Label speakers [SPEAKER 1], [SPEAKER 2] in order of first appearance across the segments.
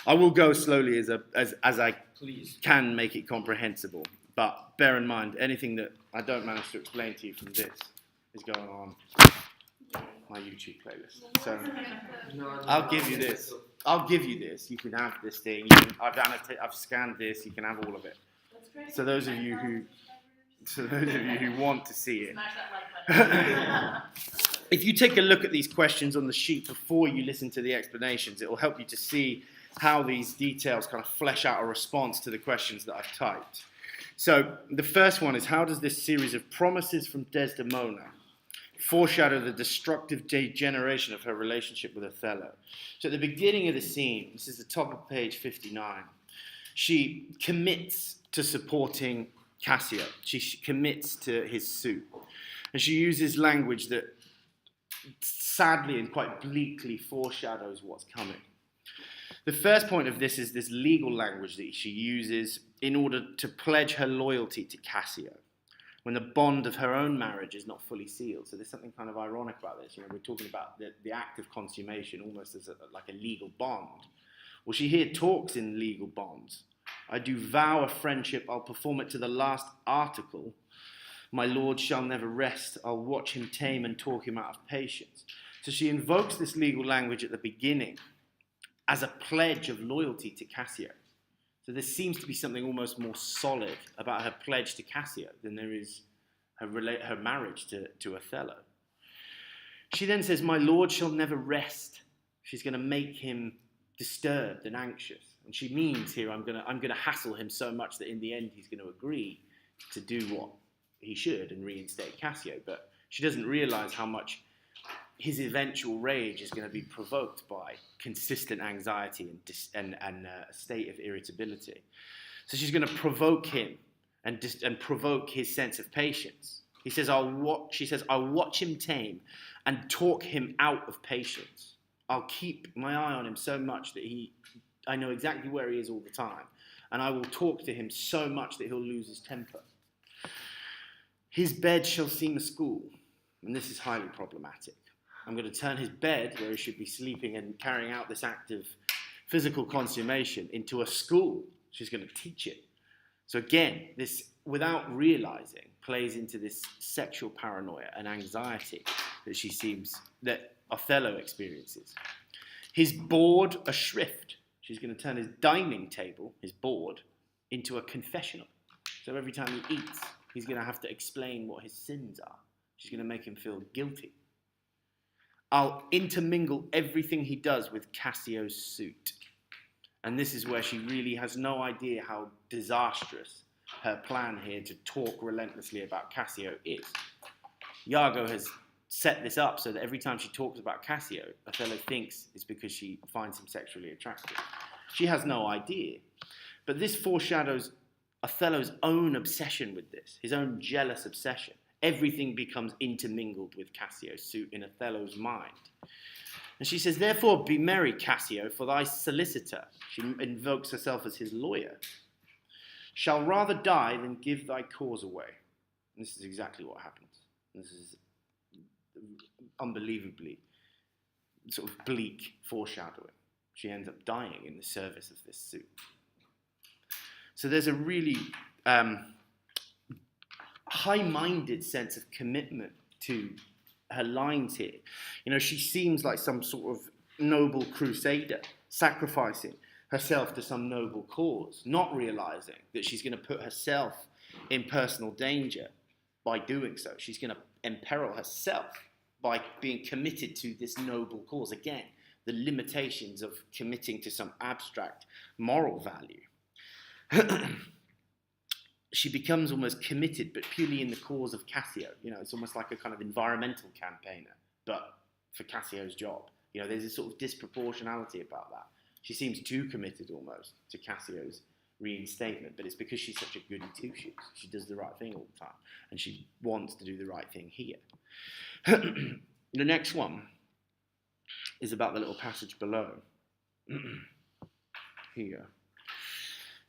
[SPEAKER 1] I will go slowly as I
[SPEAKER 2] Please.
[SPEAKER 1] can make it comprehensible. But bear in mind, anything that I don't manage to explain to you from this is going on my YouTube playlist. So I'll give you this. I'll give you this. You can have this thing. I've scanned this. You can have all of it. So those of you who want to see it. If you take a look at these questions on the sheet before you listen to the explanations, it will help you to see how these details kind of flesh out a response to the questions that I've typed. So the first one is, how does this series of promises from Desdemona foreshadow the destructive degeneration of her relationship with Othello? So at the beginning of the scene, this is the top of page 59, she commits to supporting Cassio. She commits to his suit. And she uses language that sadly and quite bleakly foreshadows what's coming. The first point of this is this legal language that she uses in order to pledge her loyalty to Cassio when the bond of her own marriage is not fully sealed. So there's something kind of ironic about this. You know, we're talking about the act of consummation almost as like a legal bond. Well, she here talks in legal bonds. I do vow a friendship, I'll perform it to the last article. My lord shall never rest, I'll watch him tame and talk him out of patience. So she invokes this legal language at the beginning as a pledge of loyalty to Cassio. So there seems to be something almost more solid about her pledge to Cassio than there is her marriage to Othello. She then says, my lord shall never rest. She's going to make him disturbed and anxious. And she means here, I'm going to hassle him so much that in the end he's going to agree to do what he should and reinstate Cassio. But she doesn't realize how much his eventual rage is going to be provoked by consistent anxiety and a state of irritability. So she's going to provoke him and provoke his sense of patience. He says, I'll watch him tame and talk him out of patience. I'll keep my eye on him so much that I know exactly where he is all the time. And I will talk to him so much that he'll lose his temper. His bed shall seem a school. And this is highly problematic. I'm going to turn his bed, where he should be sleeping and carrying out this act of physical consummation, into a school. She's going to teach it. So again, this, without realizing, plays into this sexual paranoia and anxiety that Othello experiences. His board a shrift. She's going to turn his dining table, his board, into a confessional. So every time he eats, he's going to have to explain what his sins are. She's going to make him feel guilty. I'll intermingle everything he does with Cassio's suit. And this is where she really has no idea how disastrous her plan here to talk relentlessly about Cassio is. Iago has set this up so that every time she talks about Cassio, Othello thinks it's because she finds him sexually attractive. She has no idea. But this foreshadows Othello's own obsession with this, his own jealous obsession. Everything becomes intermingled with Cassio's suit in Othello's mind. And she says, therefore, be merry, Cassio, for thy solicitor, she invokes herself as his lawyer, shall rather die than give thy cause away. And this is exactly what happens. This is unbelievably sort of bleak foreshadowing. She ends up dying in the service of this suit. So there's a really high-minded sense of commitment to her lines here. You know, she seems like some sort of noble crusader, sacrificing herself to some noble cause, not realizing that she's going to put herself in personal danger by doing so. She's going to imperil herself by being committed to this noble cause. Again, the limitations of committing to some abstract moral value. She becomes almost committed, but purely in the cause of Cassio. You know, it's almost like a kind of environmental campaigner, but for Cassio's job. You know, there's a sort of disproportionality about that. She seems too committed almost to Cassio's reinstatement, but it's because she's such a goody two-shoes. She does the right thing all the time, and she wants to do the right thing here. The next one is about the little passage below. Here.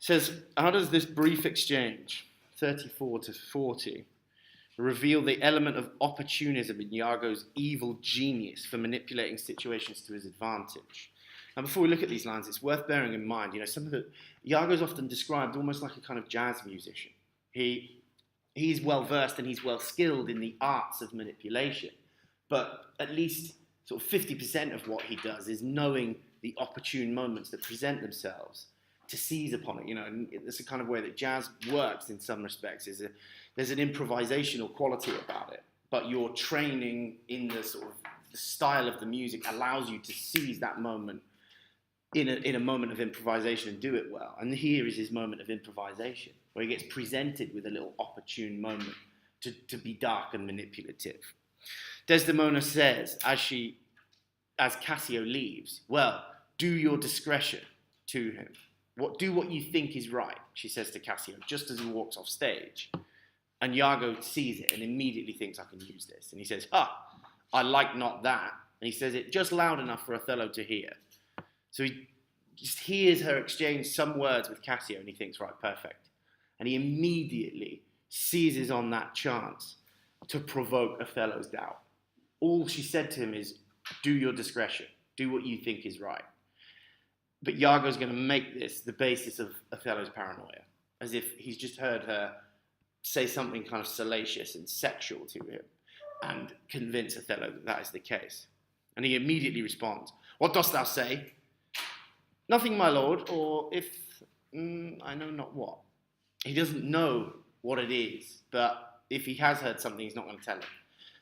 [SPEAKER 1] Says, how does this brief exchange, 34 to 40, reveal the element of opportunism in Iago's evil genius for manipulating situations to his advantage? And before we look at these lines, it's worth bearing in mind, some of the Iago's often described almost like a kind of jazz musician. He's well versed and he's well skilled in the arts of manipulation, but at least sort of 50% of what he does is knowing the opportune moments that present themselves to seize upon it. And it's the kind of way that jazz works in some respects. There's an improvisational quality about it, but your training in the sort of the style of the music allows you to seize that moment in a moment of improvisation and do it well. And here is his moment of improvisation, where he gets presented with a little opportune moment to be dark and manipulative. Desdemona says, as Cassio leaves, well, do your discretion to him. Do what you think is right, she says to Cassio, just as he walks off stage. And Iago sees it and immediately thinks, I can use this. And he says, I like not that. And he says it just loud enough for Othello to hear. So he just hears her exchange some words with Cassio and he thinks, right, perfect. And he immediately seizes on that chance to provoke Othello's doubt. All she said to him is, do your discretion. Do what you think is right. But Iago's going to make this the basis of Othello's paranoia, as if he's just heard her say something kind of salacious and sexual to him and convince Othello that that is the case. And he immediately responds, what dost thou say? Nothing, my lord, or if I know not what. He doesn't know what it is, but if he has heard something, he's not going to tell him.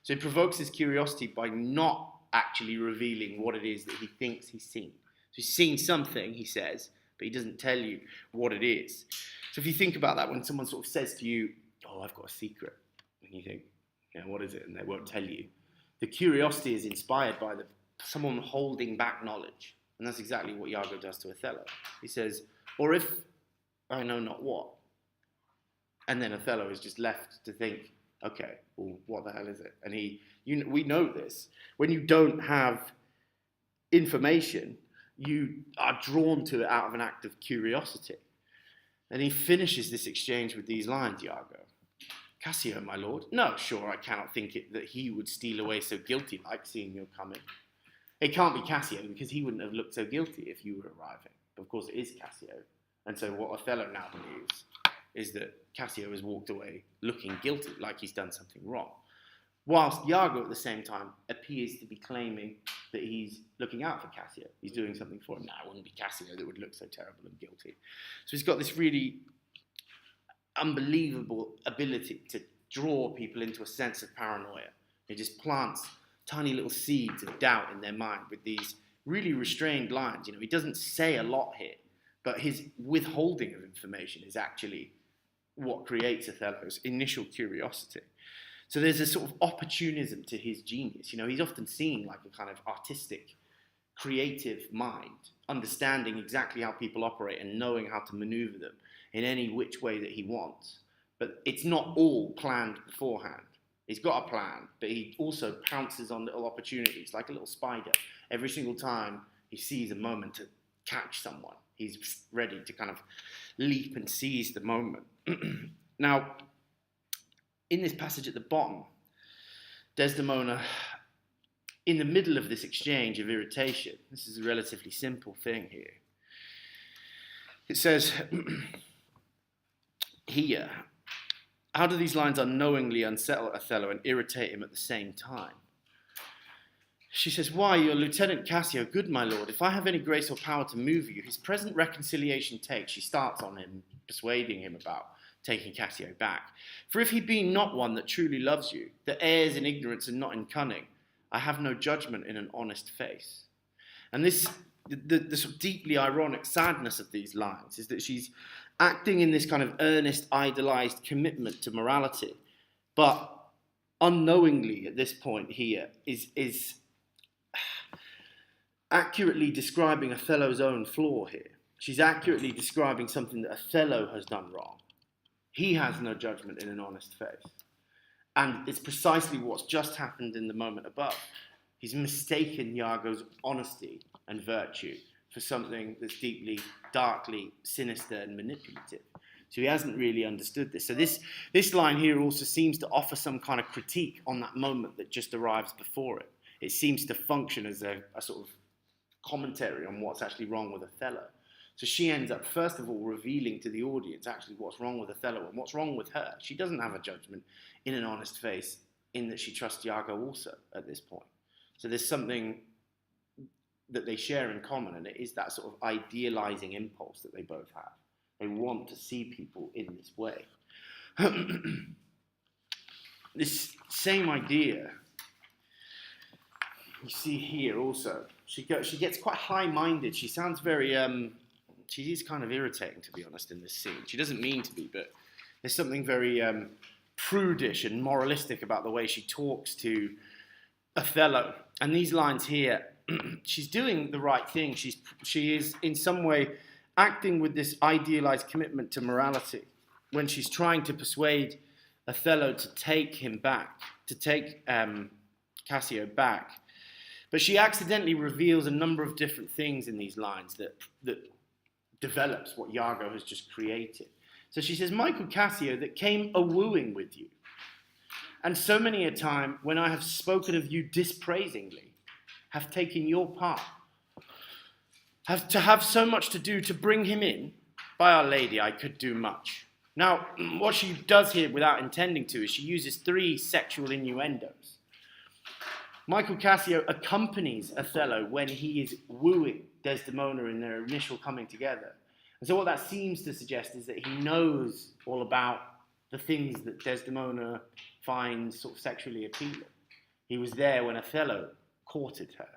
[SPEAKER 1] So he provokes his curiosity by not actually revealing what it is that he thinks he's seen. So he's seen something, he says, but he doesn't tell you what it is. So if you think about that, when someone sort of says to you, oh, I've got a secret, and you think, what is it? And they won't tell you. The curiosity is inspired by someone holding back knowledge. And that's exactly what Iago does to Othello. He says, or if I know not what. And then Othello is just left to think, okay, well, what the hell is it? And we know this. When you don't have information, you are drawn to it out of an act of curiosity. And he finishes this exchange with these lines, Iago. Cassio, my lord, no, sure, I cannot think it that he would steal away so guilty like seeing your coming. It can't be Cassio, because he wouldn't have looked so guilty if you were arriving. But of course it is Cassio. And so what Othello now believes is that Cassio has walked away looking guilty, like he's done something wrong. Whilst Iago at the same time appears to be claiming that he's looking out for Cassio. He's doing something for him. Now, it wouldn't be Cassio that would look so terrible and guilty. So he's got this really unbelievable ability to draw people into a sense of paranoia. He just plants tiny little seeds of doubt in their mind with these really restrained lines. He doesn't say a lot here, but his withholding of information is actually what creates Othello's initial curiosity. So there's a sort of opportunism to his genius. He's often seen like a kind of artistic, creative mind, understanding exactly how people operate and knowing how to maneuver them in any which way that he wants. But it's not all planned beforehand. He's got a plan, but he also pounces on little opportunities, like a little spider. Every single time he sees a moment to catch someone, he's ready to kind of leap and seize the moment. Now, in this passage at the bottom, Desdemona, in the middle of this exchange of irritation, this is a relatively simple thing here. It says here, how do these lines unknowingly unsettle Othello and irritate him at the same time? She says, why, your Lieutenant Cassio, good my lord, if I have any grace or power to move you, his present reconciliation take. She starts on him, persuading him about taking Cassio back. For if he be not one that truly loves you, that errs in ignorance and not in cunning, I have no judgment in an honest face. And this, the sort of deeply ironic sadness of these lines is that she's acting in this kind of earnest, idolized commitment to morality, but unknowingly at this point here is accurately describing Othello's own flaw here. She's accurately describing something that Othello has done wrong. He has no judgment in an honest face. And it's precisely what's just happened in the moment above. He's mistaken Iago's honesty and virtue for something that's deeply, darkly sinister and manipulative. So he hasn't really understood this. So this line here also seems to offer some kind of critique on that moment that just arrives before it. It seems to function as a sort of commentary on what's actually wrong with Othello. So she ends up, first of all, revealing to the audience actually what's wrong with Othello and what's wrong with her. She doesn't have a judgment in an honest face, in that she trusts Iago also at this point. So there's something that they share in common, and it is that sort of idealizing impulse that they both have. They want to see people in this way. This same idea you see here also. She gets quite high-minded. She sounds very, she is kind of irritating, to be honest, in this scene. She doesn't mean to be, but there's something very prudish and moralistic about the way she talks to Othello. And these lines here, she's doing the right thing. She is in some way acting with this idealized commitment to morality when she's trying to persuade Othello to take him back, to take Cassio back. But she accidentally reveals a number of different things in these lines that develops what Iago has just created. So she says, Michael Cassio, that came a-wooing with you, and so many a time when I have spoken of you dispraisingly, have taken your part, to have so much to do to bring him in, by Our Lady I could do much. Now, what she does here without intending to is she uses 3 sexual innuendos. Michael Cassio accompanies Othello when he is wooing Desdemona in their initial coming together. And so what that seems to suggest is that he knows all about the things that Desdemona finds sort of sexually appealing. He was there when Othello courted her.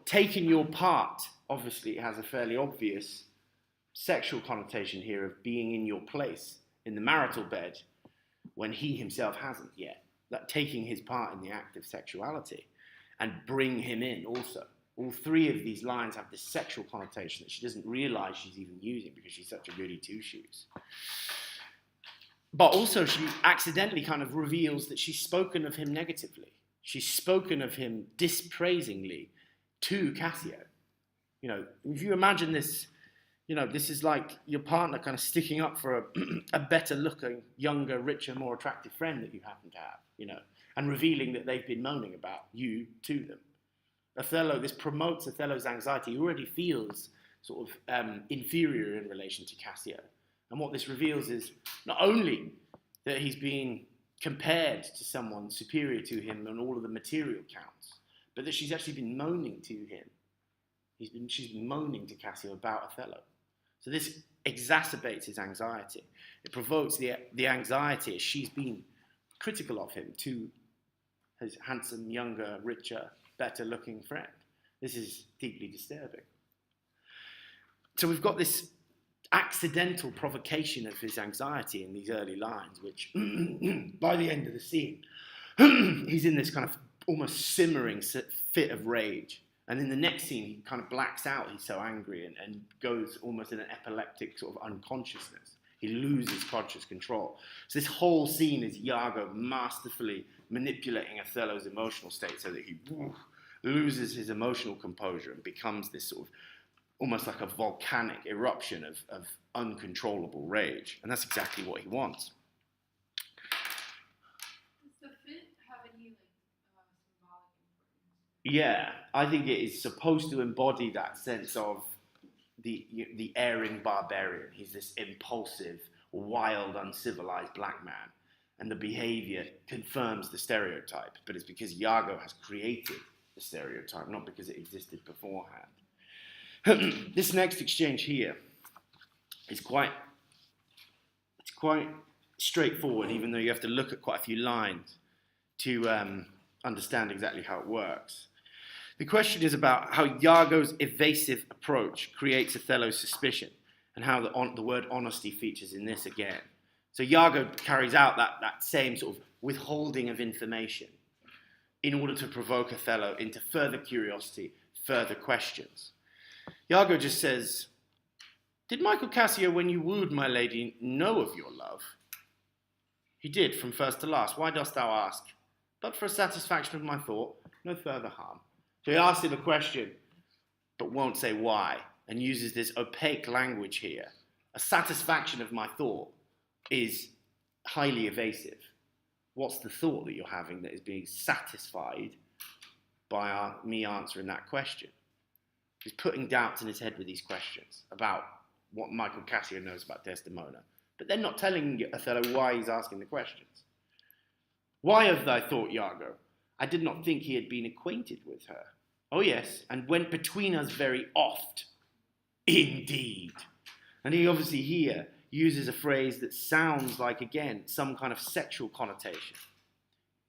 [SPEAKER 1] Taking your part, obviously, it has a fairly obvious sexual connotation here of being in your place in the marital bed when he himself hasn't yet. That taking his part in the act of sexuality and bring him in also. All 3 of these lines have this sexual connotation that she doesn't realize she's even using because she's such a goody two-shoes. But also she accidentally kind of reveals that she's spoken of him negatively. She's spoken of him dispraisingly to Cassio. You know, if you imagine this, you know, this is like your partner kind of sticking up for a better looking, younger, richer, more attractive friend that you happen to have, you know, and revealing that they've been moaning about you to them. Othello, this promotes Othello's anxiety. He already feels sort of inferior in relation to Cassio. And what this reveals is not only that he's being compared to someone superior to him on all of the material counts, but that she's actually been moaning to him. She's been moaning to Cassio about Othello. So this exacerbates his anxiety. It provokes the anxiety as she's been critical of him to his handsome, younger, richer, better-looking friend. This is deeply disturbing. So we've got this accidental provocation of his anxiety in these early lines, which by the end of the scene, he's in this kind of almost simmering fit of rage. And in the next scene, he kind of blacks out. He's so angry and goes almost in an epileptic sort of unconsciousness. He loses conscious control. So this whole scene is Iago masterfully manipulating Othello's emotional state so that he loses his emotional composure and becomes this sort of almost like a volcanic eruption of uncontrollable rage. And that's exactly what he wants.
[SPEAKER 2] Does the fit have any symbolic importance?
[SPEAKER 1] Yeah, I think it is supposed to embody that sense of the erring barbarian. He's this impulsive, wild, uncivilized black man. And the behavior confirms the stereotype. But it's because Iago has created the stereotype, not because it existed beforehand. This next exchange here is quite straightforward, even though you have to look at quite a few lines to understand exactly how it works. The question is about how Iago's evasive approach creates Othello's suspicion and how the word honesty features in this again. So Iago carries out that same sort of withholding of information in order to provoke Othello into further curiosity, further questions. Iago just says, "Did Michael Cassio, when you wooed my lady, know of your love?" "He did, from first to last. Why dost thou ask?" "But for a satisfaction of my thought, no further harm." So he asks him a question, but won't say why, and uses this opaque language here. A satisfaction of my thought is highly evasive. What's the thought that you're having that is being satisfied by me answering that question. He's putting doubts in his head with these questions about what Michael Cassio knows about Desdemona. But they're not telling Othello why he's asking the questions. Why have thou thought, Iago? I did not think he had been acquainted with her. Oh yes, and went between us very oft. Indeed. And he obviously here uses a phrase that sounds like, again, some kind of sexual connotation.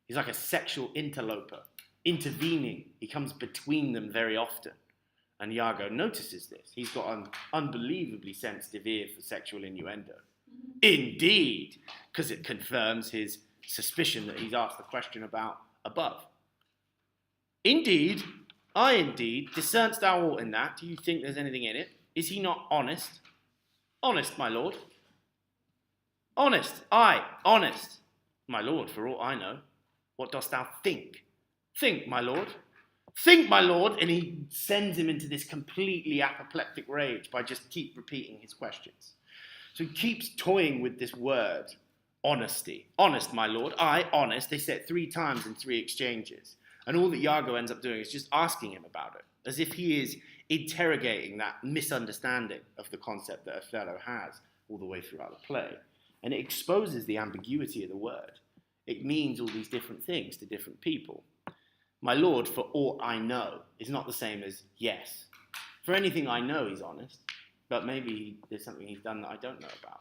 [SPEAKER 1] He's like a sexual interloper, intervening. He comes between them very often. And Iago notices this. He's got an unbelievably sensitive ear for sexual innuendo. Indeed, because it confirms his suspicion that he's asked the question about above. Indeed, discernst thou aught in that? Do you think there's anything in it? Is he not honest? Honest, my lord. Honest, aye, honest. My lord, for aught I know. What dost thou think? Think, my lord. Think, my lord. And he sends him into this completely apoplectic rage by just keep repeating his questions. So he keeps toying with this word, honesty. Honest, my lord. Aye, honest. They say it 3 times in 3 exchanges. And all that Iago ends up doing is just asking him about it, as if he is interrogating that misunderstanding of the concept that Othello has all the way throughout the play. And it exposes the ambiguity of the word. It means all these different things to different people. My lord, for aught I know, is not the same as yes. For anything I know, he's honest, but maybe there's something he's done that I don't know about.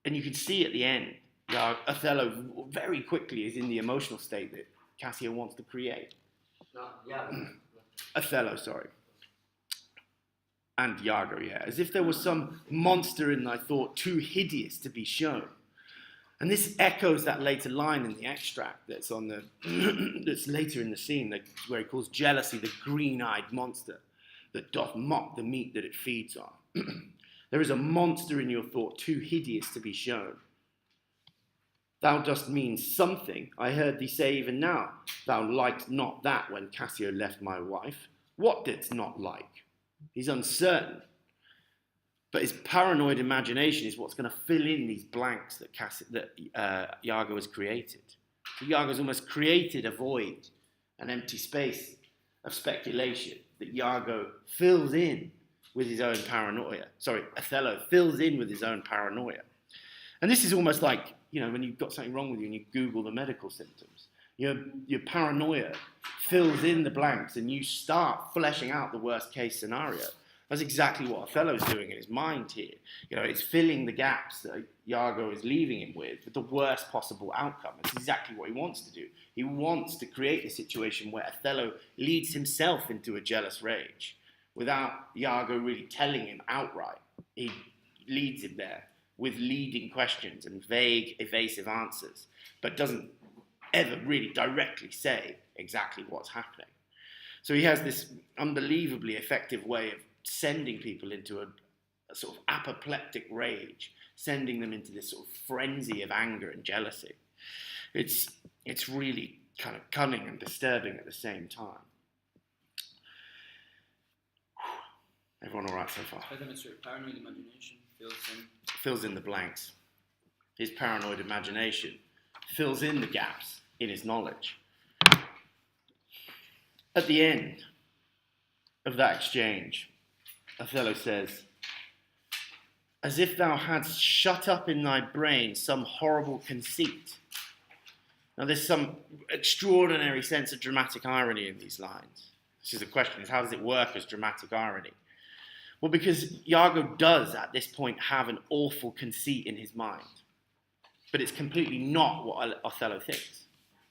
[SPEAKER 1] And you can see at the end, Othello very quickly is in the emotional state that Cassio wants to create. Othello, sorry. And Iago, yeah. As if there was some monster in thy thought too hideous to be shown. And this echoes that later line in the extract that's on the that's later in the scene, where he calls jealousy the green-eyed monster that doth mock the meat that it feeds on. There is a monster in your thought too hideous to be shown. Thou dost mean something. I heard thee say even now, thou liked not that when Cassio left my wife. What didst not like? He's uncertain. But his paranoid imagination is what's going to fill in these blanks that Iago has created. So Iago's almost created a void, an empty space of speculation that Iago fills in with his own paranoia. Sorry, Othello fills in with his own paranoia. And this is almost like, when you've got something wrong with you and you Google the medical symptoms. Your paranoia fills in the blanks and you start fleshing out the worst case scenario. That's exactly what Othello's doing in his mind here. It's filling the gaps that Iago is leaving him with the worst possible outcome. It's exactly what he wants to do. He wants to create a situation where Othello leads himself into a jealous rage without Iago really telling him outright. He leads him there with leading questions and vague, evasive answers, but doesn't ever really directly say exactly what's happening. So he has this unbelievably effective way of sending people into a sort of apoplectic rage, sending them into this sort of frenzy of anger and jealousy. It's really kind of cunning and disturbing at the same time. Everyone all right so far?
[SPEAKER 3] Paranoid imagination
[SPEAKER 1] fills in the blanks. His paranoid imagination fills in the gaps in his knowledge. At the end of that exchange, Othello says, as if thou hadst shut up in thy brain some horrible conceit. Now there's some extraordinary sense of dramatic irony in these lines. This is the question, is how does it work as dramatic irony? Well, because Iago does at this point have an awful conceit in his mind. But it's completely not what Othello thinks.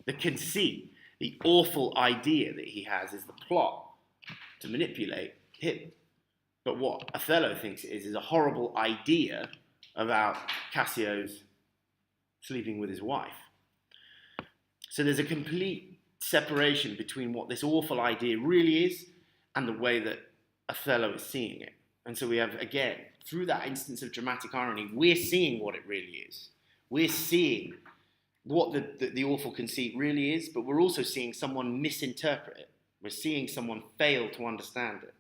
[SPEAKER 1] The conceit, the awful idea that he has is the plot to manipulate him. But what Othello thinks it is a horrible idea about Cassio's sleeping with his wife. So there's a complete separation between what this awful idea really is and the way that Othello is seeing it. And so we have, again, through that instance of dramatic irony, we're seeing what it really is. We're seeing what the awful conceit really is, but we're also seeing someone misinterpret it. We're seeing someone fail to understand it.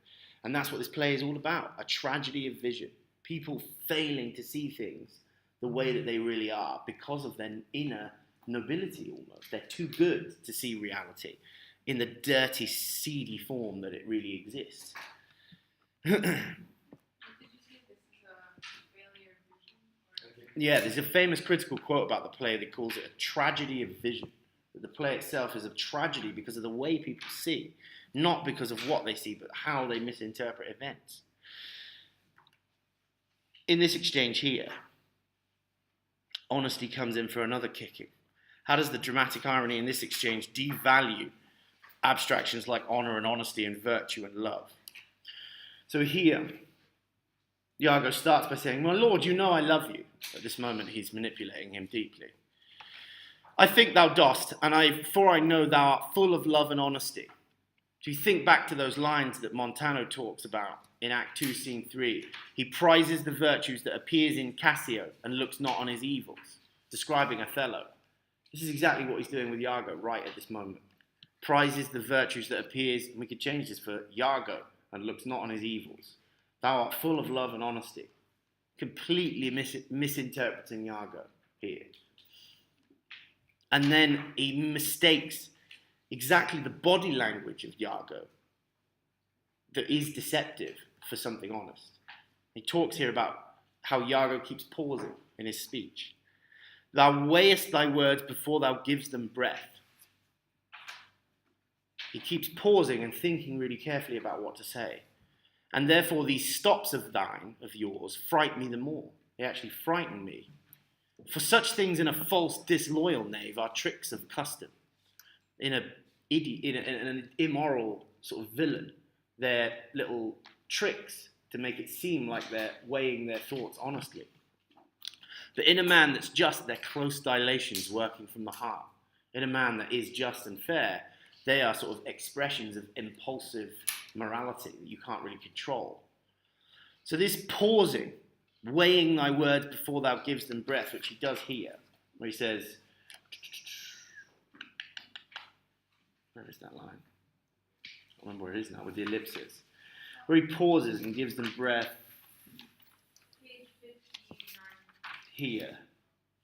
[SPEAKER 1] And that's what this play is all about, a tragedy of vision. People failing to see things the way that they really are because of their inner nobility almost. They're too good to see reality in the dirty, seedy form that it really exists.
[SPEAKER 2] Did you say this is a failure of vision?
[SPEAKER 1] Yeah, there's a famous critical quote about the play that calls it a tragedy of vision. That the play itself is a tragedy because of the way people see, not because of what they see, but how they misinterpret events. In this exchange here, honesty comes in for another kicking. How does the dramatic irony in this exchange devalue abstractions like honor and honesty and virtue and love? So here, Iago starts by saying, "My lord, you know I love you." At this moment, he's manipulating him deeply. "I think thou dost, for I know thou art full of love and honesty." So you think back to those lines that Montano talks about in Act 2, Scene 3. He prizes the virtues that appears in Cassio and looks not on his evils, describing Othello. This is exactly what he's doing with Iago right at this moment. Prizes the virtues that appears, and we could change this for Iago, and looks not on his evils. Thou art full of love and honesty. Completely misinterpreting Iago here. And then he mistakes exactly the body language of Iago that is deceptive for something honest. He talks here about how Iago keeps pausing in his speech. Thou weighest thy words before thou givest them breath. He keeps pausing and thinking really carefully about what to say. And therefore these stops of thine, of yours, fright me the more. They actually frighten me. For such things in a false, disloyal knave are tricks of custom. In an immoral sort of villain, they're little tricks to make it seem like they're weighing their thoughts honestly. But in a man that's just, they're close dilations working from the heart. In a man that is just and fair, they are sort of expressions of impulsive morality that you can't really control. So this pausing, weighing thy words before thou givest them breath, which he does here, where he says, where is that line? I don't remember where it is now, with the ellipsis. Where he pauses and gives them breath
[SPEAKER 2] Page 59.
[SPEAKER 1] here.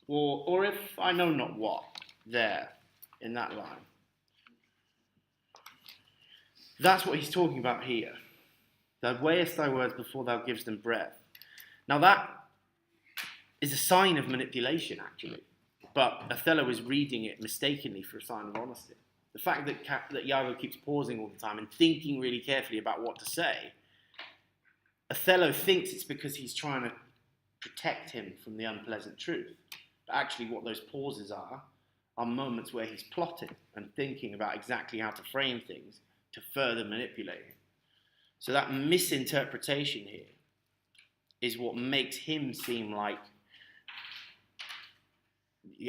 [SPEAKER 1] Or if I know not what, there, in that line. That's what he's talking about here. Thou weighest thy words before thou givest them breath. Now that is a sign of manipulation, actually. But Othello is reading it mistakenly for a sign of honesty. The fact that Iago keeps pausing all the time and thinking really carefully about what to say, Othello thinks it's because he's trying to protect him from the unpleasant truth. But actually what those pauses are moments where he's plotting and thinking about exactly how to frame things to further manipulate him. So that misinterpretation here is what makes him seem like,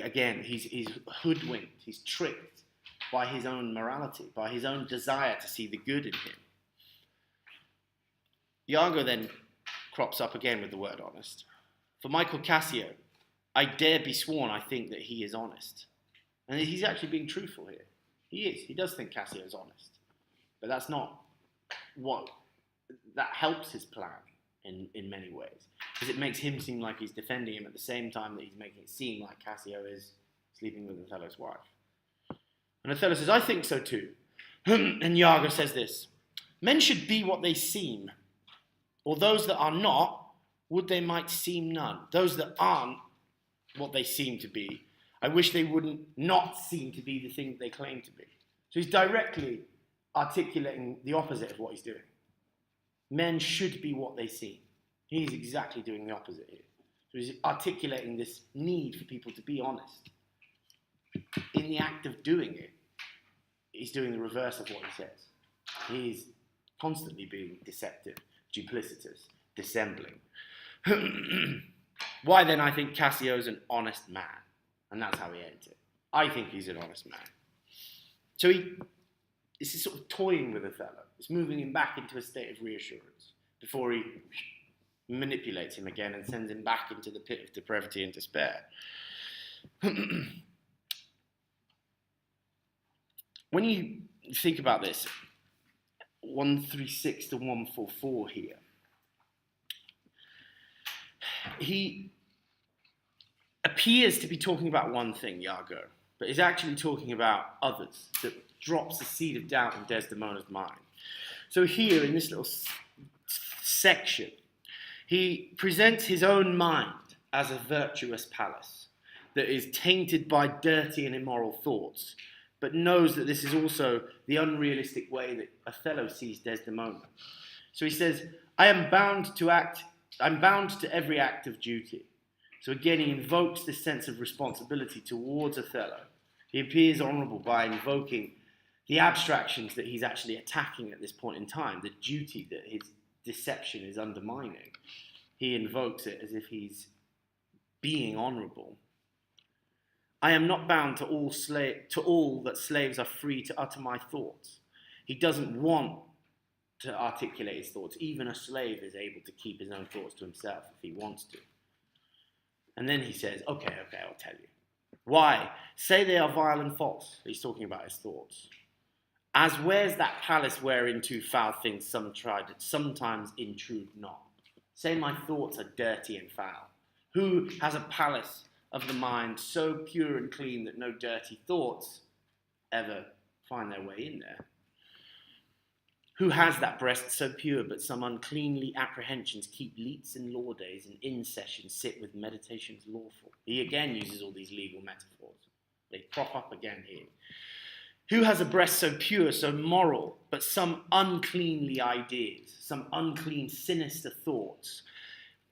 [SPEAKER 1] again, he's hoodwinked, he's tricked by his own morality, by his own desire to see the good in him. Iago then crops up again with the word honest. For Michael Cassio, I dare be sworn I think that he is honest. And he's actually being truthful here. He is. He does think Cassio is honest. But that's not what... That helps his plan in many ways. Because it makes him seem like he's defending him at the same time that he's making it seem like Cassio is sleeping with Othello's wife. And Othello says, I think so too. And Iago says this, men should be what they seem, or those that are not, would they might seem none. Those that aren't what they seem to be, I wish they wouldn't not seem to be the thing they claim to be. So he's directly articulating the opposite of what he's doing. Men should be what they seem. He's exactly doing the opposite here. So he's articulating this need for people to be honest. In the act of doing it, he's doing the reverse of what he says. He's constantly being deceptive, duplicitous, dissembling. Why then I think Cassio's an honest man. And that's how he ends it. I think he's an honest man. So this is sort of toying with Othello. It's moving him back into a state of reassurance before he manipulates him again and sends him back into the pit of depravity and despair. When you think about this, 136 to 144 here, he appears to be talking about one thing, Iago, but is actually talking about others, that drops the seed of doubt in Desdemona's mind. So here, in this little section, he presents his own mind as a virtuous palace that is tainted by dirty and immoral thoughts, but knows that this is also the unrealistic way that Othello sees Desdemona. So he says, I'm bound to every act of duty. So again, he invokes this sense of responsibility towards Othello. He appears honourable by invoking the abstractions that he's actually attacking at this point in time, the duty that his deception is undermining. He invokes it as if he's being honourable. I am not bound to all that slaves are free to utter my thoughts. He doesn't want to articulate his thoughts. Even a slave is able to keep his own thoughts to himself if he wants to. And then he says, okay, I'll tell you. Why? Say they are vile and false. He's talking about his thoughts. As where's that palace whereinto foul things sometimes intrude not. Say my thoughts are dirty and foul. Who has a palace of the mind so pure and clean that no dirty thoughts ever find their way in there? Who has that breast so pure, but some uncleanly apprehensions keep leets and law days, and in session sit with meditations lawful? He again uses all these legal metaphors. They crop up again here. Who has a breast so pure, so moral, but some uncleanly ideas, some unclean, sinister thoughts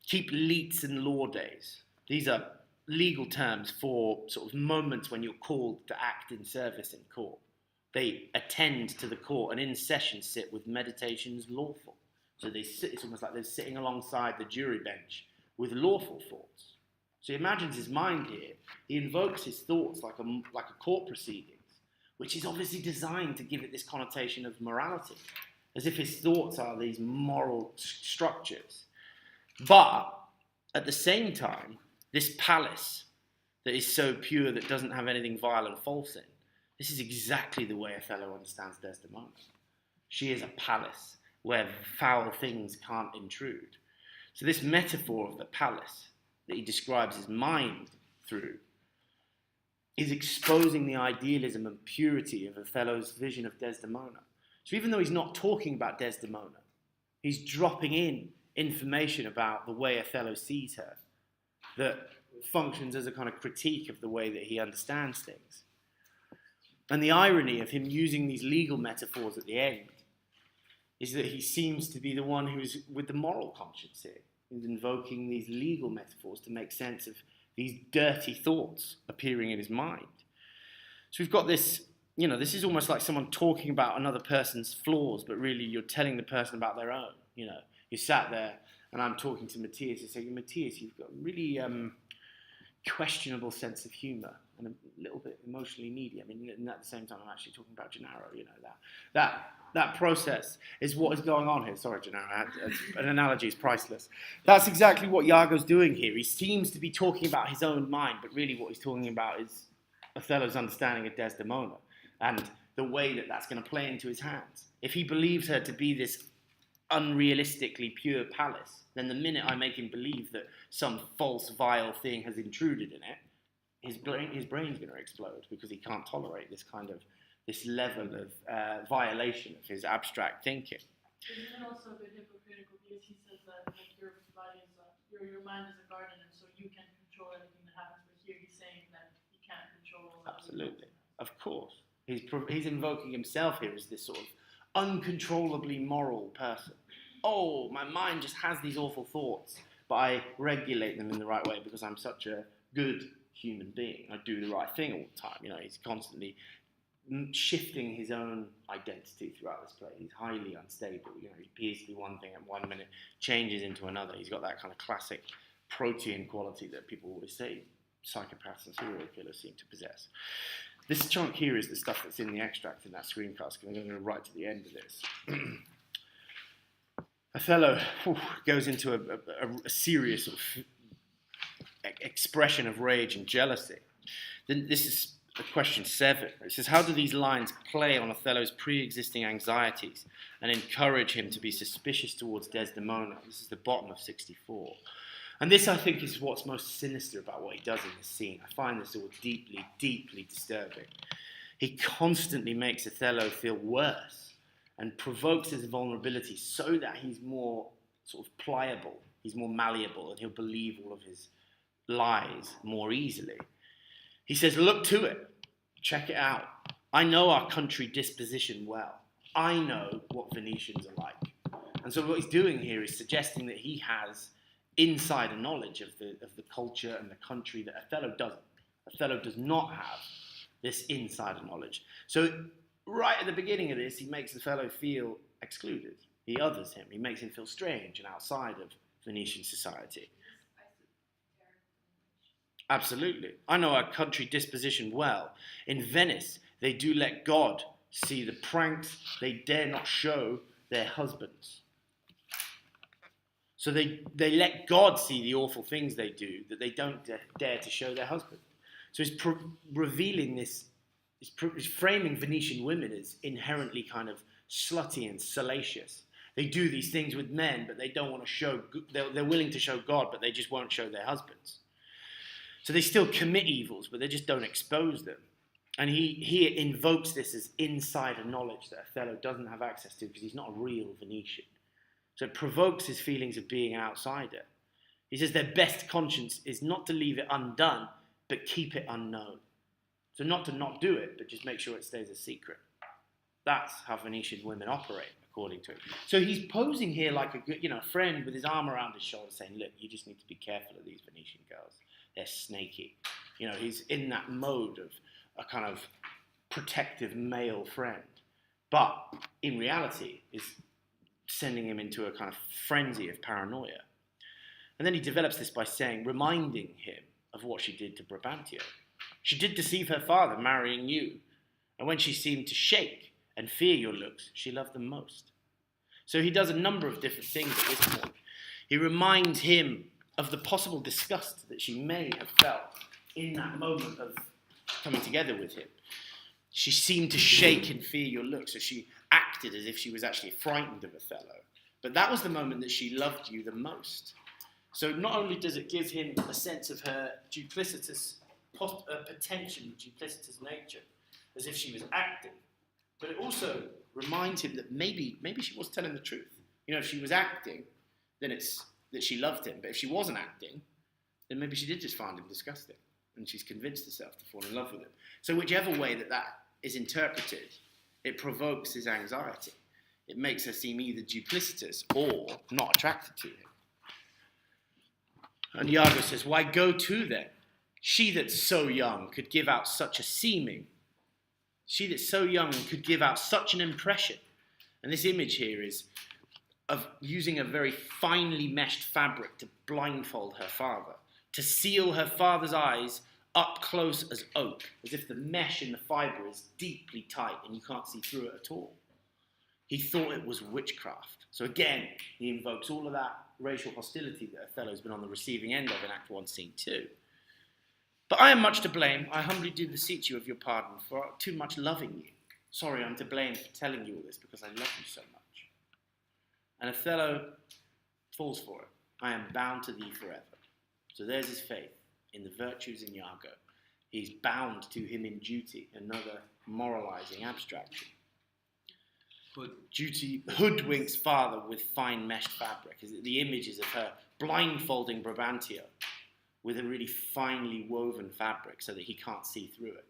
[SPEAKER 1] keep leets and law days? These are legal terms for sort of moments when you're called to act in service in court. They attend to the court and in session sit with meditations lawful. So they sit, it's almost like they're sitting alongside the jury bench with lawful thoughts. So he imagines his mind here. He invokes his thoughts like a court proceedings, which is obviously designed to give it this connotation of morality, as if his thoughts are these moral structures. But at the same time, this palace that is so pure that doesn't have anything vile and false in, this is exactly the way Othello understands Desdemona. She is a palace where foul things can't intrude. So this metaphor of the palace that he describes his mind through is exposing the idealism and purity of Othello's vision of Desdemona. So even though he's not talking about Desdemona, he's dropping in information about the way Othello sees her that functions as a kind of critique of the way that he understands things. And the irony of him using these legal metaphors at the end is that he seems to be the one who's with the moral conscience here. He's invoking these legal metaphors to make sense of these dirty thoughts appearing in his mind. So we've got this, this is almost like someone talking about another person's flaws, but really you're telling the person about their own. You sat there and I'm talking to Matthias and saying, Matthias, you've got a really questionable sense of humour and a little bit emotionally needy. And at the same time, I'm actually talking about Gennaro, that process is what is going on here. Sorry, Gennaro, an analogy is priceless. That's exactly what Iago's doing here. He seems to be talking about his own mind, but really what he's talking about is Othello's understanding of Desdemona and the way that that's going to play into his hands. If he believes her to be this unrealistically pure palace, then the minute I make him believe that some false, vile thing has intruded in it, his brain's going to explode because he can't tolerate this level of violation of his abstract thinking.
[SPEAKER 2] Isn't it also a bit hypocritical because he says that your body is your mind is a garden and so you can control everything that happens, but here he's saying that he can't control.
[SPEAKER 1] Absolutely, of course. He's invoking himself here as this sort of uncontrollably moral person. Oh, my mind just has these awful thoughts, but I regulate them in the right way because I'm such a good human being. I do the right thing all the time. He's constantly shifting his own identity throughout this play. He's highly unstable. He appears to be one thing at one minute, changes into another. He's got that kind of classic protean quality that people always say psychopaths and serial killers seem to possess. This chunk here is the stuff that's in the extract in that screencast. I'm going to go right to the end of this. Othello goes into a serious sort of expression of rage and jealousy. Then this is question 7. It says, how do these lines play on Othello's pre-existing anxieties and encourage him to be suspicious towards Desdemona? This is the bottom of 64. And this, I think, is what's most sinister about what he does in this scene. I find this all deeply, deeply disturbing. He constantly makes Othello feel worse and provokes his vulnerability so that he's more sort of pliable, he's more malleable, and he'll believe all of his lies more easily. He says, look to it, check it out. I know our country disposition well. I know what Venetians are like. And so what he's doing here is suggesting that he has insider knowledge of the culture and the country that Othello doesn't. Othello does not have this insider knowledge. So right at the beginning of this, he makes Othello feel excluded. He others him. He makes him feel strange and outside of Venetian society. Absolutely. I know our country disposition well. In Venice, they do let God see the pranks they dare not show their husbands. So they let God see the awful things they do that they don't dare to show their husband. So he's revealing this, he's framing Venetian women as inherently kind of slutty and salacious. They do these things with men, but they don't want to show, they're willing to show God, but they just won't show their husbands. So they still commit evils, but they just don't expose them. And he invokes this as insider knowledge that Othello doesn't have access to because he's not a real Venetian. So it provokes his feelings of being an outsider. He says their best conscience is not to leave it undone, but keep it unknown. So not to not do it, but just make sure it stays a secret. That's how Venetian women operate, according to him. So he's posing here like a good, friend with his arm around his shoulder saying, look, you just need to be careful of these Venetian girls. They're snaky. He's in that mode of a kind of protective male friend. But in reality, is sending him into a kind of frenzy of paranoia. And then he develops this by reminding him of what she did to Brabantio. She did deceive her father, marrying you. And when she seemed to shake and fear your looks, she loved them most. So he does a number of different things at this point. He reminds him of the possible disgust that she may have felt in that moment of coming together with him. She seemed to shake and fear your looks, so she acted as if she was actually frightened of Othello. But that was the moment that she loved you the most. So not only does it give him a sense of her duplicitous potentially duplicitous nature, as if she was acting, but it also reminds him that maybe she was telling the truth. If she was acting, then it's that she loved him. But if she wasn't acting, then maybe she did just find him disgusting, and she's convinced herself to fall in love with him. So whichever way that is interpreted, it provokes his anxiety. It makes her seem either duplicitous or not attracted to him. And Iago says, why go to then? She that's so young could give out such a seeming. She that's so young could give out such an impression. And this image here is of using a very finely meshed fabric to blindfold her father, to seal her father's eyes up close as oak, as if the mesh in the fibre is deeply tight and you can't see through it at all. He thought it was witchcraft. So again, he invokes all of that racial hostility that Othello's been on the receiving end of in Act 1, Scene 2. But I am much to blame. I humbly do beseech you of your pardon for too much loving you. Sorry, I'm to blame for telling you all this because I love you so much. And Othello falls for it. I am bound to thee forever. So there's his faith in the virtues in Iago. He's bound to him in duty, another moralizing abstraction. Duty hoodwinks father with fine meshed fabric. The images of her blindfolding Brabantio with a really finely woven fabric so that he can't see through it.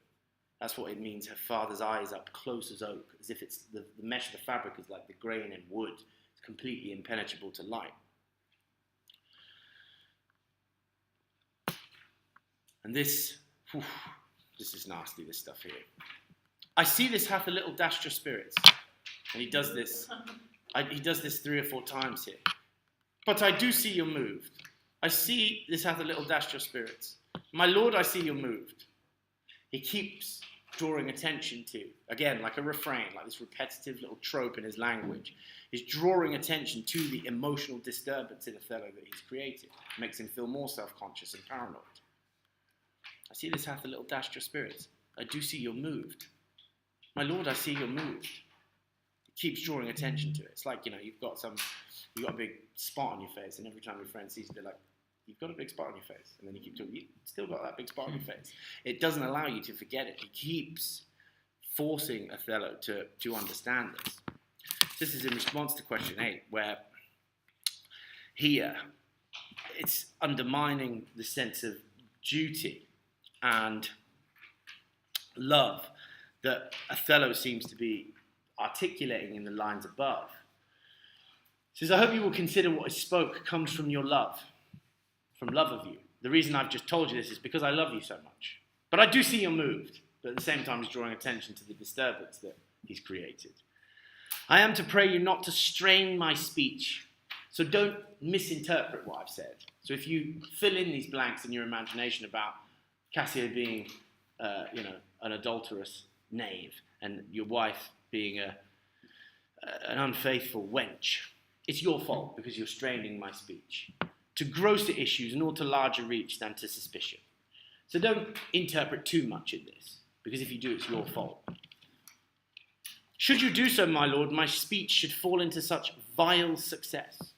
[SPEAKER 1] That's what it means, her father's eyes up close as oak, as if it's the mesh of the fabric is like the grain in wood. It's completely impenetrable to light. And this is nasty, this stuff here. I see this hath a little dashed your spirits. And he does this. He does this 3 or 4 times here. But I do see you're moved. I see this hath a little dashed your spirits. My lord, I see you're moved. He keeps drawing attention to, again, like a refrain, like this repetitive little trope in his language. He's drawing attention to the emotional disturbance in Othello that he's created. It makes him feel more self-conscious and paranoid. I see this hath a little dashed your spirits. I do see you're moved. My lord, I see you're moved. Keeps drawing attention to it. It's like, you've got a big spot on your face, and every time your friend sees it, they're like, You've got a big spot on your face. And then you keep talking, you've still got that big spot on your face. It doesn't allow you to forget it. He keeps forcing Othello to understand this. This is in response to question 8, where here it's undermining the sense of duty and love that Othello seems to be articulating in the lines above. He says, I hope you will consider what I spoke comes from your love, from love of you. The reason I've just told you this is because I love you so much. But I do see you're moved, but at the same time he's drawing attention to the disturbance that he's created. I am to pray you not to strain my speech, so don't misinterpret what I've said. So if you fill in these blanks in your imagination about Cassio being, an adulterous knave and your wife being an unfaithful wench, it's your fault because you're straining my speech to grosser issues nor to larger reach than to suspicion. So don't interpret too much in this, because if you do, it's your fault. Should you do so, my lord, my speech should fall into such vile success.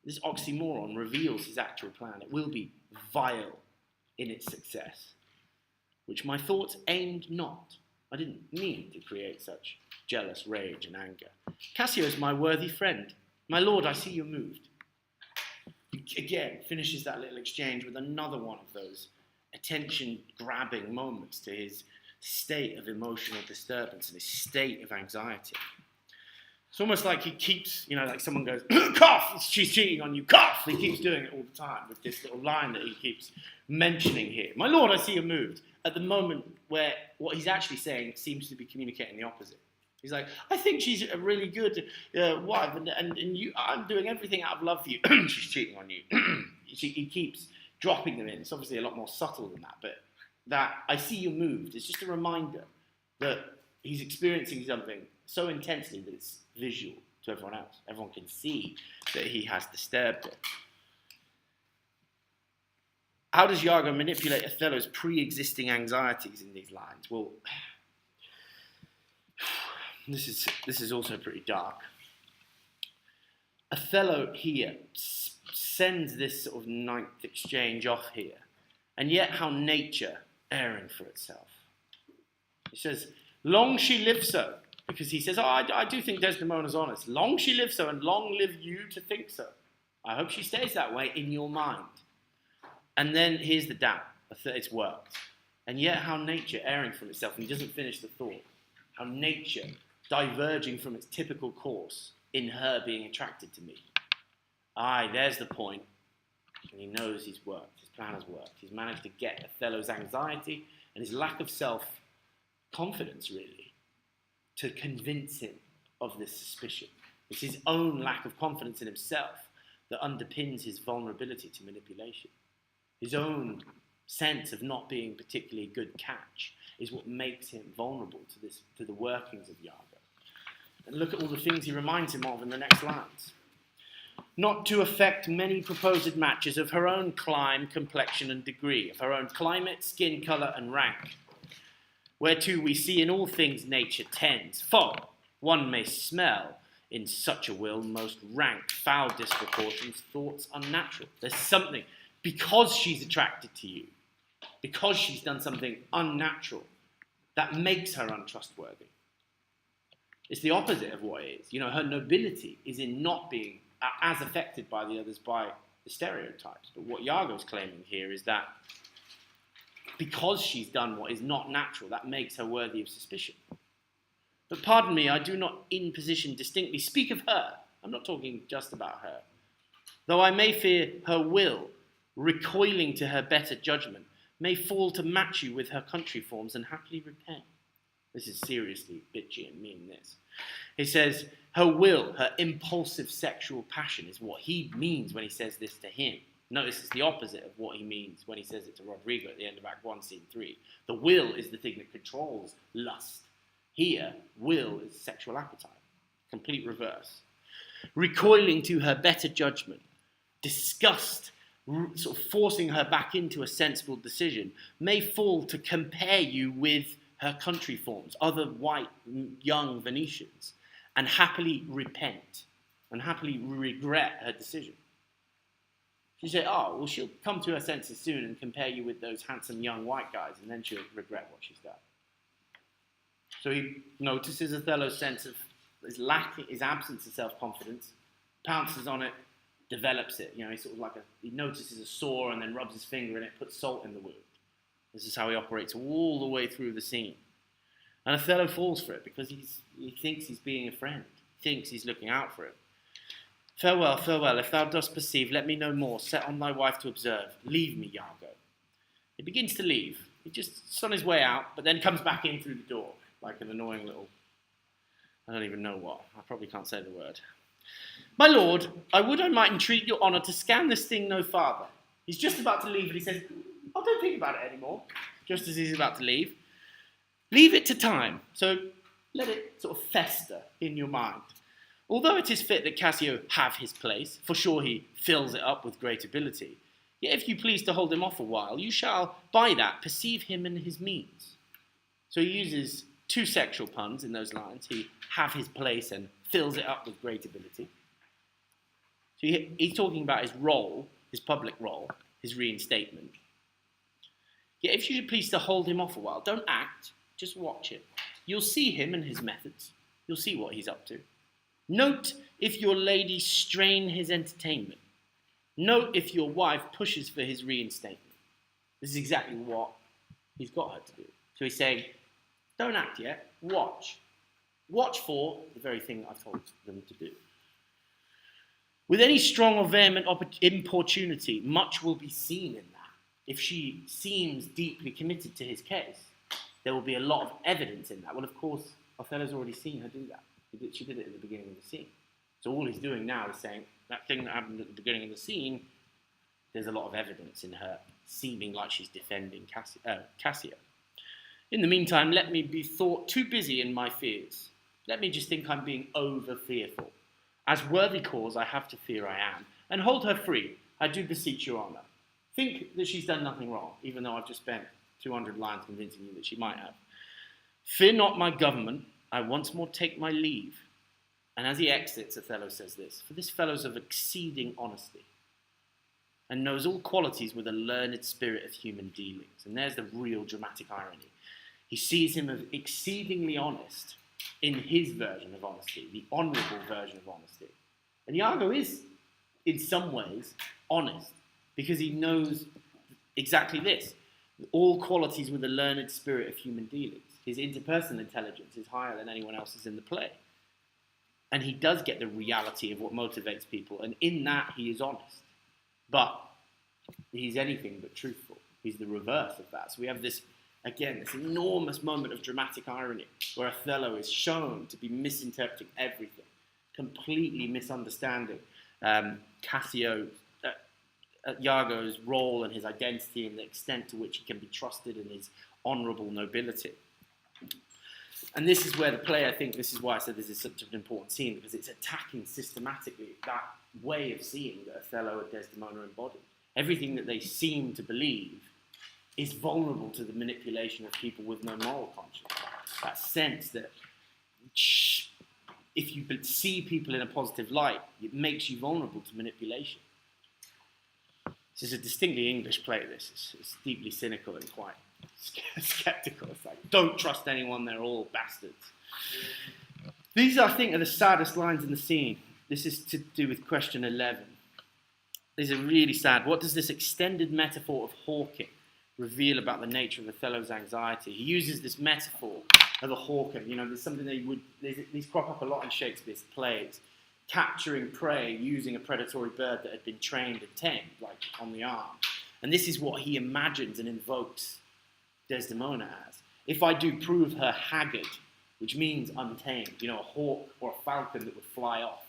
[SPEAKER 1] This oxymoron reveals his actual plan. It will be vile in its success, which my thoughts aimed not. I didn't mean to create such jealous rage and anger. Cassio is my worthy friend. My lord, I see you're moved. Again, finishes that little exchange with another one of those attention-grabbing moments to his state of emotional disturbance and his state of anxiety. It's almost like he keeps, like someone goes, cough, she's cheating on you, cough. He keeps doing it all the time with this little line that he keeps mentioning here. My lord, I see you're moved. At the moment where what he's actually saying seems to be communicating the opposite. He's like, I think she's a really good wife, and you, I'm doing everything out of love for you. She's cheating on you. He keeps dropping them in. It's obviously a lot more subtle than that, but that I see you moved. It's just a reminder that he's experiencing something so intensely that it's visual to everyone else. Everyone can see that he has disturbed it. How does Iago manipulate Othello's pre-existing anxieties in these lines? Well, this is also pretty dark. Othello here sends this sort of ninth exchange off here, and yet how nature erring for itself. He says, long she live so, because he says, I do think Desdemona's honest. Long she live so, and long live you to think so. I hope she stays that way in your mind. And then here's the doubt. It's worked. And yet how nature erring from itself, and he doesn't finish the thought, how nature diverging from its typical course in her being attracted to me. Aye, there's the point. And he knows he's worked. His plan has worked. He's managed to get Othello's anxiety and his lack of self-confidence, really, to convince him of this suspicion. It's his own lack of confidence in himself that underpins his vulnerability to manipulation. His own sense of not being particularly a good catch is what makes him vulnerable to the workings of Iago. And look at all the things he reminds him of in the next lines. Not to affect many proposed matches of her own clime, complexion, and degree, of her own climate, skin colour, and rank, whereto we see in all things nature tends. For one may smell in such a will most rank, foul disproportions, thoughts unnatural. There's something, because she's attracted to you, because she's done something unnatural, that makes her untrustworthy. It's the opposite of what it is. Her nobility is in not being as affected by the others by the stereotypes. But what Iago's claiming here is that because she's done what is not natural, that makes her worthy of suspicion. But pardon me, I do not in position distinctly speak of her. I'm not talking just about her. Though I may fear her will, recoiling to her better judgment, may fall to match you with her country forms and happily repent. This is seriously bitchy and mean, this. He says, her will, her impulsive sexual passion is what he means when he says this to him. Notice it's the opposite of what he means when he says it to Rodrigo at the end of Act 1, Scene 3. The will is the thing that controls lust. Here, will is sexual appetite. Complete reverse. Recoiling to her better judgment, disgust, sort of forcing her back into a sensible decision, may fall to compare you with her country forms, other white young Venetians, and happily repent, and happily regret her decision. You say, oh, well, she'll come to her senses soon and compare you with those handsome young white guys, and then she'll regret what she's done. So he notices Othello's sense of his absence of self-confidence, pounces on it, develops it. He's sort of he notices a sore and then rubs his finger in it, puts salt in the wound. This is how he operates all the way through the scene. And Othello falls for it because he thinks he's being a friend, thinks he's looking out for him. Farewell, farewell, if thou dost perceive, let me know more. Set on thy wife to observe. Leave me, Iago. He begins to leave. He's on his way out, but then comes back in through the door, like an annoying little, I don't even know what. I probably can't say the word. My lord, I would I might entreat your honour to scan this thing no farther. He's just about to leave, and he says, oh, don't think about it anymore. Just as he's about to leave. Leave it to time. So let it sort of fester in your mind. Although it is fit that Cassio have his place, for sure he fills it up with great ability, yet if you please to hold him off a while, you shall, by that, perceive him and his means. So he uses two sexual puns in those lines. He have his place and fills it up with great ability. So he's talking about his role, his public role, his reinstatement. Yet if you should please to hold him off a while, don't act, just watch it. You'll see him and his methods. You'll see what he's up to. Note if your lady strain his entertainment. Note if your wife pushes for his reinstatement. This is exactly what he's got her to do. So he's saying, don't act yet, watch. Watch for the very thing I've told them to do. With any strong or vehement importunity, much will be seen in that. If she seems deeply committed to his case, there will be a lot of evidence in that. Well, of course, Othello's already seen her do that. She did it at the beginning of the scene. So all he's doing now is saying, that thing that happened at the beginning of the scene, there's a lot of evidence in her seeming like she's defending Cassio. In the meantime, let me be thought too busy in my fears. Let me just think I'm being over-fearful. As worthy cause I have to fear I am, and hold her free, I do beseech your honour. Think that she's done nothing wrong, even though I've just spent 200 lines convincing you that she might have. Fear not my government, I once more take my leave. And as he exits, Othello says this, for this fellow's of exceeding honesty, and knows all qualities with a learned spirit of human dealings. And there's the real dramatic irony. He sees him as exceedingly honest in his version of honesty, the honourable version of honesty. And Iago is, in some ways, honest, because he knows exactly this. All qualities with a learned spirit of human dealings. His interpersonal intelligence is higher than anyone else's in the play. And he does get the reality of what motivates people, and in that he is honest. But he's anything but truthful. He's the reverse of that. So we have this, again, this enormous moment of dramatic irony, where Othello is shown to be misinterpreting everything, completely misunderstanding Iago's role and his identity and the extent to which he can be trusted in his honourable nobility. And this is where the play, I think, this is why I said this is such an important scene, because it's attacking systematically that way of seeing that Othello and Desdemona embody. Everything that they seem to believe is vulnerable to the manipulation of people with no moral conscience. That sense that if you see people in a positive light, it makes you vulnerable to manipulation. This is a distinctly English play, this. It's deeply cynical and quite skeptical. It's like, don't trust anyone, they're all bastards. These, I think, are the saddest lines in the scene. This is to do with question 11. These are really sad. What does this extended metaphor of hawking reveal about the nature of Othello's anxiety? He uses this metaphor of a hawk, and there's something these crop up a lot in Shakespeare's plays. Capturing prey using a predatory bird that had been trained and tamed, like on the arm. And this is what he imagines and invokes Desdemona as. If I do prove her haggard, which means untamed, a hawk or a falcon that would fly off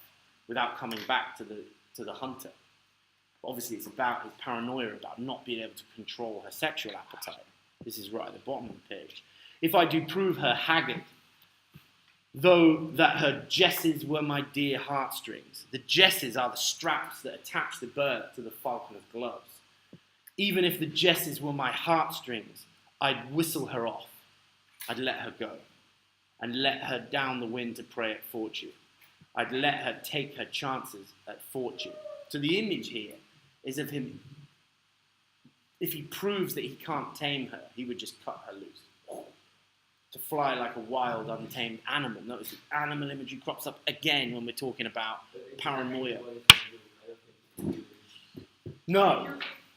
[SPEAKER 1] without coming back to the hunter. Obviously, it's about his paranoia about not being able to control her sexual appetite. This is right at the bottom of the page. If I do prove her haggard, though that her jesses were my dear heartstrings. The jesses are the straps that attach the bird to the falconer's gloves. Even if the jesses were my heartstrings, I'd whistle her off. I'd let her go, and let her down the wind to prey at fortune. I'd let her take her chances at fortune. So the image here is of him. If he proves that he can't tame her, he would just cut her loose. To fly like a wild, untamed animal. Notice the animal imagery crops up again when we're talking about paranoia. No,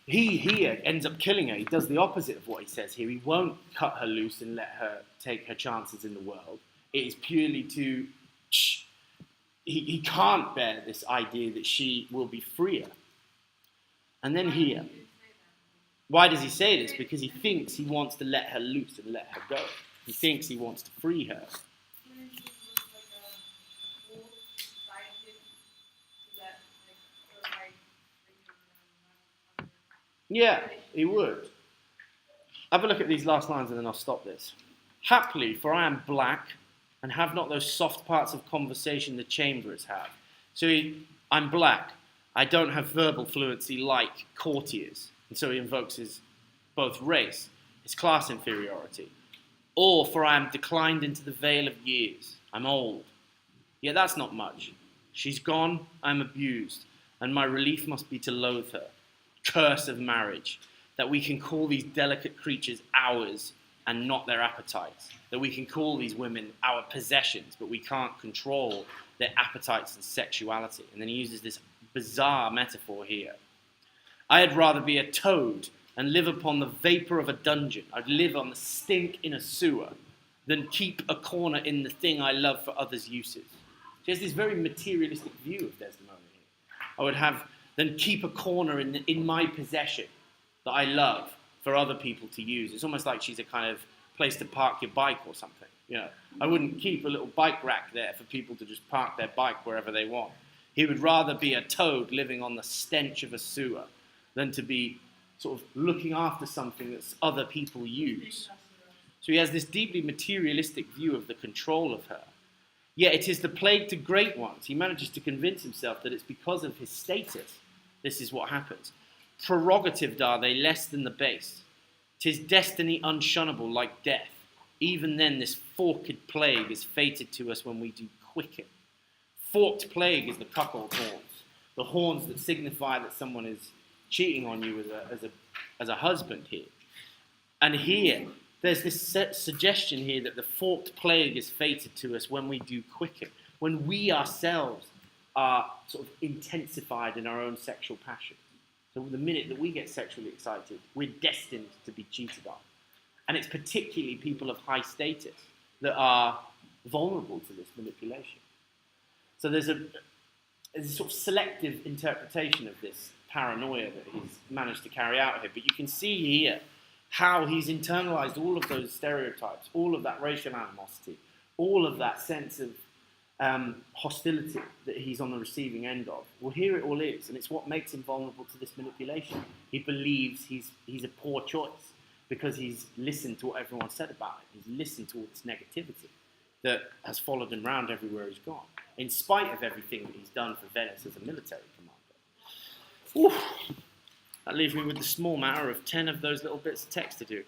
[SPEAKER 1] he here ends up killing her. He does the opposite of what he says here. He won't cut her loose and let her take her chances in the world. It is purely to... He can't bear this idea that she will be freer. And then here... Why does he say this? Because he thinks he wants to let her loose and let her go. He thinks he wants to free her. Yeah, he would. Have a look at these last lines and then I'll stop this. Haply, for I am black and have not those soft parts of conversation the chamberers have. So I'm black. I don't have verbal fluency like courtiers. And so he invokes his both race, his class inferiority. Or for I am declined into the vale of years. I'm old. Yet that's not much. She's gone, I'm abused, and my relief must be to loathe her. Curse of marriage, that we can call these delicate creatures ours and not their appetites. That we can call these women our possessions, but we can't control their appetites and sexuality. And then he uses this bizarre metaphor here. I had rather be a toad and live upon the vapour of a dungeon. I'd live on the stink in a sewer than keep a corner in the thing I love for others' uses. She has this very materialistic view of Desdemona here. I would have than keep a corner in my possession that I love for other people to use. It's almost like she's a kind of place to park your bike or something. You know, I wouldn't keep a little bike rack there for people to just park their bike wherever they want. He would rather be a toad living on the stench of a sewer than to be sort of looking after something that other people use. So he has this deeply materialistic view of the control of her. Yet it is the plague to great ones. He manages to convince himself that it's because of his status. This is what happens. Prerogatived are they less than the base. 'Tis destiny unshunnable like death. Even then this forked plague is fated to us when we do quicken. Forked plague is the cuckold horns. The horns that signify that someone is cheating on you as a husband here. And here, there's this suggestion here that the forked plague is fated to us when we do quicken, when we ourselves are sort of intensified in our own sexual passion. So the minute that we get sexually excited, we're destined to be cheated on. And it's particularly people of high status that are vulnerable to this manipulation. So there's a sort of selective interpretation of this paranoia that he's managed to carry out here. But you can see here how he's internalized all of those stereotypes, all of that racial animosity, all of that sense of hostility that he's on the receiving end of. Well, here it all is, and it's what makes him vulnerable to this manipulation. He believes he's a poor choice because he's listened to what everyone said about him. He's listened to all this negativity that has followed him around everywhere he's gone, in spite of everything that he's done for Venice as a military commander. Oof. That leaves me with the small matter of 10 of those little bits of text to do.